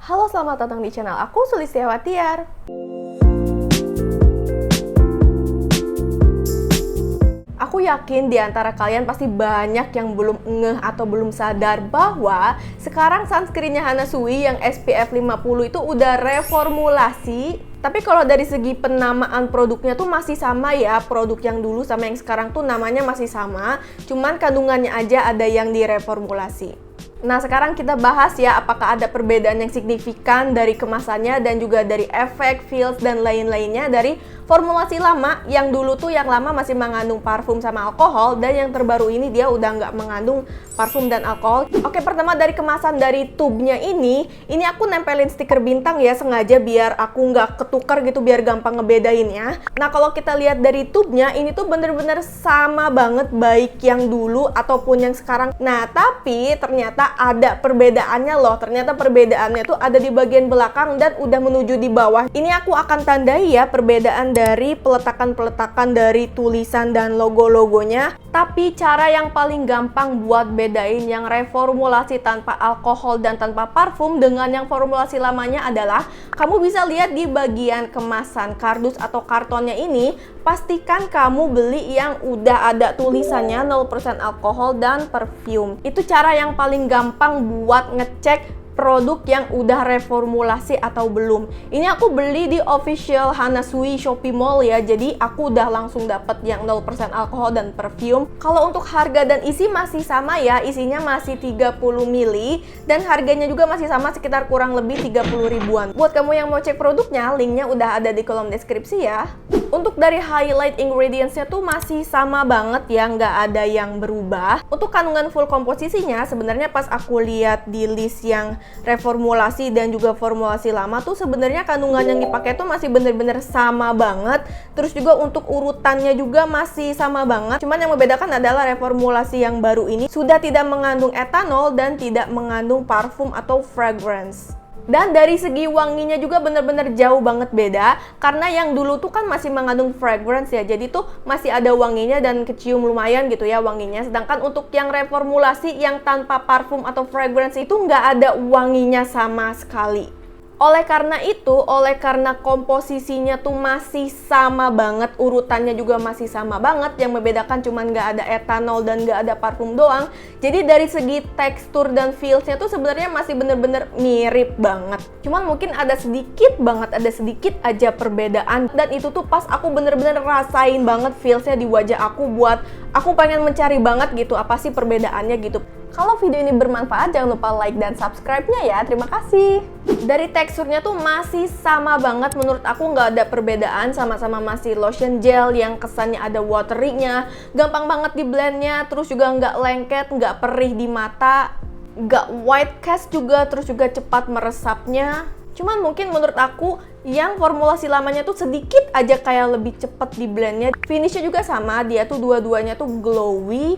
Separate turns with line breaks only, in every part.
Halo, selamat datang di channel aku, Sulistiawati Tiar. Aku yakin di antara kalian pasti banyak yang belum ngeh atau belum sadar bahwa sekarang sunscreennya Hana Sui yang SPF 50 itu udah reformulasi. Tapi kalau dari segi penamaan produknya tuh masih sama ya, produk yang dulu sama yang sekarang tuh namanya masih sama, cuman kandungannya aja ada yang direformulasi. Nah, sekarang kita bahas ya apakah ada perbedaan yang signifikan dari kemasannya dan juga dari efek, feels, dan lain-lainnya dari formulasi lama. Yang dulu tuh yang lama masih mengandung parfum sama alkohol, dan yang terbaru ini dia udah nggak mengandung parfum dan alkohol. Oke, pertama dari kemasan dari tube-nya ini aku nempelin stiker bintang ya, sengaja biar aku nggak ketukar gitu, biar gampang ngebedainnya. Nah, kalau kita lihat dari tube-nya, ini tuh bener-bener sama banget baik yang dulu ataupun yang sekarang. Nah, tapi ternyata ada perbedaannya loh. Ternyata perbedaannya tuh ada di bagian belakang dan udah menuju di bawah. Ini aku akan tandai ya perbedaan dari peletakan-peletakan dari tulisan dan logo-logonya. Tapi cara yang paling gampang buat bedain yang reformulasi tanpa alkohol dan tanpa parfum dengan yang formulasi lamanya adalah kamu bisa lihat di bagian kemasan kardus atau kartonnya ini, pastikan kamu beli yang udah ada tulisannya 0% alkohol dan perfume. Itu cara yang paling gampang buat ngecek produk yang udah reformulasi atau belum. Ini aku beli di official Hana Sui Shopee Mall ya, jadi aku udah langsung dapet yang 0% alkohol dan perfume. Kalau untuk harga dan isi masih sama ya, isinya masih 30 ml dan harganya juga masih sama, sekitar kurang lebih 30 ribuan. Buat kamu yang mau cek produknya, linknya udah ada di kolom deskripsi ya. Untuk dari highlight ingredientsnya tuh masih sama banget ya, nggak ada yang berubah. Untuk kandungan full komposisinya, sebenarnya pas aku lihat di list yang reformulasi dan juga formulasi lama tuh sebenarnya kandungan yang dipakai tuh masih bener-bener sama banget. Terus juga untuk urutannya juga masih sama banget. Cuman yang membedakan adalah reformulasi yang baru ini sudah tidak mengandung etanol dan tidak mengandung parfum atau fragrance. Dan dari segi wanginya juga bener-bener jauh banget beda, karena yang dulu tuh kan masih mengandung fragrance ya, jadi tuh masih ada wanginya dan kecium lumayan gitu ya wanginya. Sedangkan untuk yang reformulasi yang tanpa parfum atau fragrance itu nggak ada wanginya sama sekali. Oleh karena komposisinya tuh masih sama banget, urutannya juga masih sama banget, yang membedakan cuman nggak ada etanol dan nggak ada parfum doang. Jadi dari segi tekstur dan feelsnya tuh sebenarnya masih bener-bener mirip banget. Cuman mungkin ada sedikit aja perbedaan, dan itu tuh pas aku bener-bener rasain banget feelsnya di wajah aku, buat aku pengen mencari banget gitu apa sih perbedaannya gitu. Kalau video ini bermanfaat, jangan lupa like dan subscribe-nya ya. Terima kasih. Dari teksturnya tuh masih sama banget, menurut aku nggak ada perbedaan, sama-sama masih lotion gel yang kesannya ada watery-nya, gampang banget di blend-nya, terus juga nggak lengket, nggak perih di mata, nggak white cast juga, terus juga cepat meresapnya. Cuman mungkin menurut aku yang formulasi lamanya tuh sedikit aja kayak lebih cepet di blendnya. Finishnya juga sama, dia tuh dua-duanya tuh glowy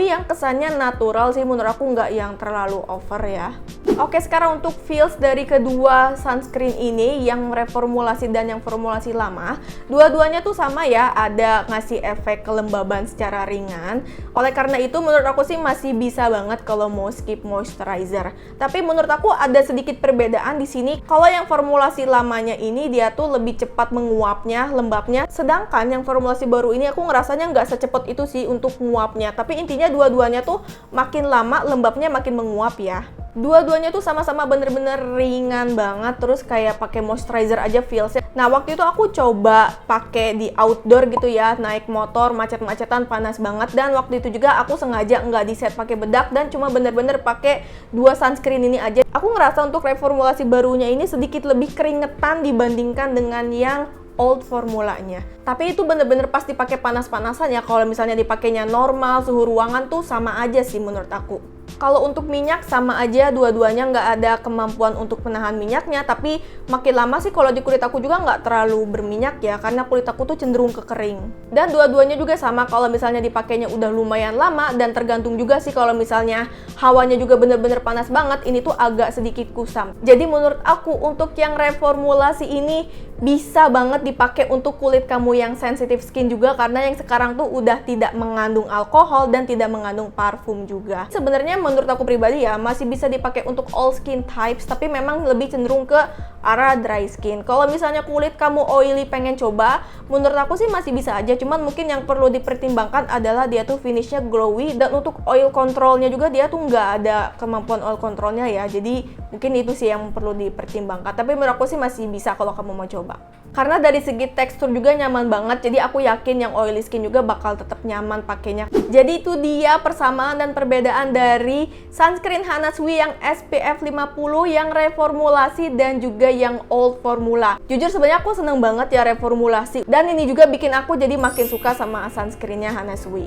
yang kesannya natural sih, menurut aku nggak yang terlalu over ya. Oke, sekarang untuk feels dari kedua sunscreen ini, yang reformulasi dan yang formulasi lama, dua-duanya tuh sama ya, ada ngasih efek kelembaban secara ringan. Oleh karena itu menurut aku sih masih bisa banget kalau mau skip moisturizer. Tapi menurut aku ada sedikit perbedaan di sini. Kalau yang formulasi lamanya ini dia tuh lebih cepat menguapnya, lembabnya. Sedangkan yang formulasi baru ini aku ngerasanya nggak secepat itu sih untuk menguapnya. Tapi intinya dua-duanya tuh makin lama lembabnya makin menguap ya. Dua-duanya tuh sama-sama bener-bener ringan banget, terus kayak pakai moisturizer aja feelsnya. Nah, waktu itu aku coba pakai di outdoor gitu ya, naik motor macet-macetan panas banget, dan waktu itu juga aku sengaja nggak di set pakai bedak dan cuma bener-bener pakai dua sunscreen ini aja. Aku ngerasa untuk reformulasi barunya ini sedikit lebih keringetan dibandingkan dengan yang old formulanya. Tapi itu bener-bener pas dipakai panas-panasan ya. Kalau misalnya dipakainya normal, suhu ruangan tuh sama aja sih menurut aku. Kalau untuk minyak sama aja, dua-duanya nggak ada kemampuan untuk menahan minyaknya, tapi makin lama sih kalau di kulit aku juga nggak terlalu berminyak ya, karena kulit aku tuh cenderung ke kering. Dan dua-duanya juga sama, kalau misalnya dipakainya udah lumayan lama, dan tergantung juga sih kalau misalnya hawanya juga bener-bener panas banget, ini tuh agak sedikit kusam. Jadi menurut aku untuk yang reformulasi ini bisa banget dipakai untuk kulit kamu yang sensitive skin juga, karena yang sekarang tuh udah tidak mengandung alkohol dan tidak mengandung parfum juga. Sebenarnya sebenarnya menurut aku pribadi ya masih bisa dipakai untuk all skin types, tapi memang lebih cenderung ke arah dry skin. Kalau misalnya kulit kamu oily pengen coba, menurut aku sih masih bisa aja, cuman mungkin yang perlu dipertimbangkan adalah dia tuh finishnya glowy, dan untuk oil controlnya juga dia tuh nggak ada kemampuan oil controlnya ya, jadi mungkin itu sih yang perlu dipertimbangkan. Tapi menurut aku sih masih bisa kalau kamu mau coba. Karena dari segi tekstur juga nyaman banget, jadi aku yakin yang oily skin juga bakal tetap nyaman pakainya. Jadi itu dia persamaan dan perbedaan dari sunscreen Hana Sui yang SPF 50, yang reformulasi, dan juga yang old formula. Jujur sebenarnya aku seneng banget ya reformulasi, dan ini juga bikin aku jadi makin suka sama sunscreennya Hana Sui.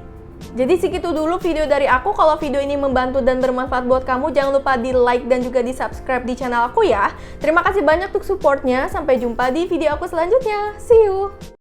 Jadi segitu dulu video dari aku. Kalau video ini membantu dan bermanfaat buat kamu, jangan lupa di like dan juga di subscribe di channel aku ya. Terima kasih banyak untuk supportnya. Sampai jumpa di video aku selanjutnya. See you!